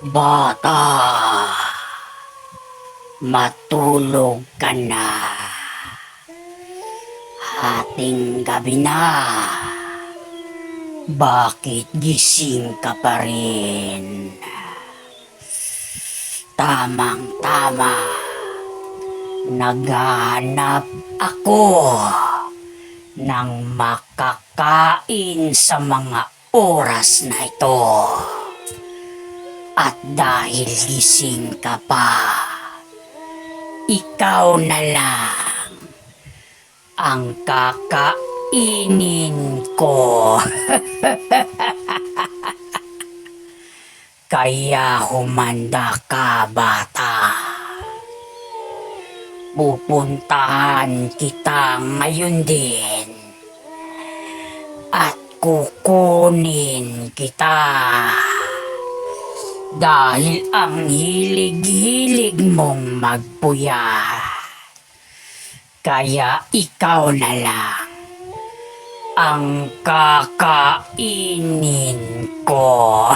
Bata, matulog ka na. Hating gabi na. Bakit gising ka pa rin? Tamang-tama. Naghahanap ako ng makakain sa mga oras na ito. At dahil gising ka pa, ikaw na lang ang kakainin ko. Kaya humanda ka, bata. Pupuntahan kita ngayon din at kukunin kita. Dahil ang hilig-hilig mong magpuyat. Kaya ikaw na lang ang kakainin ko.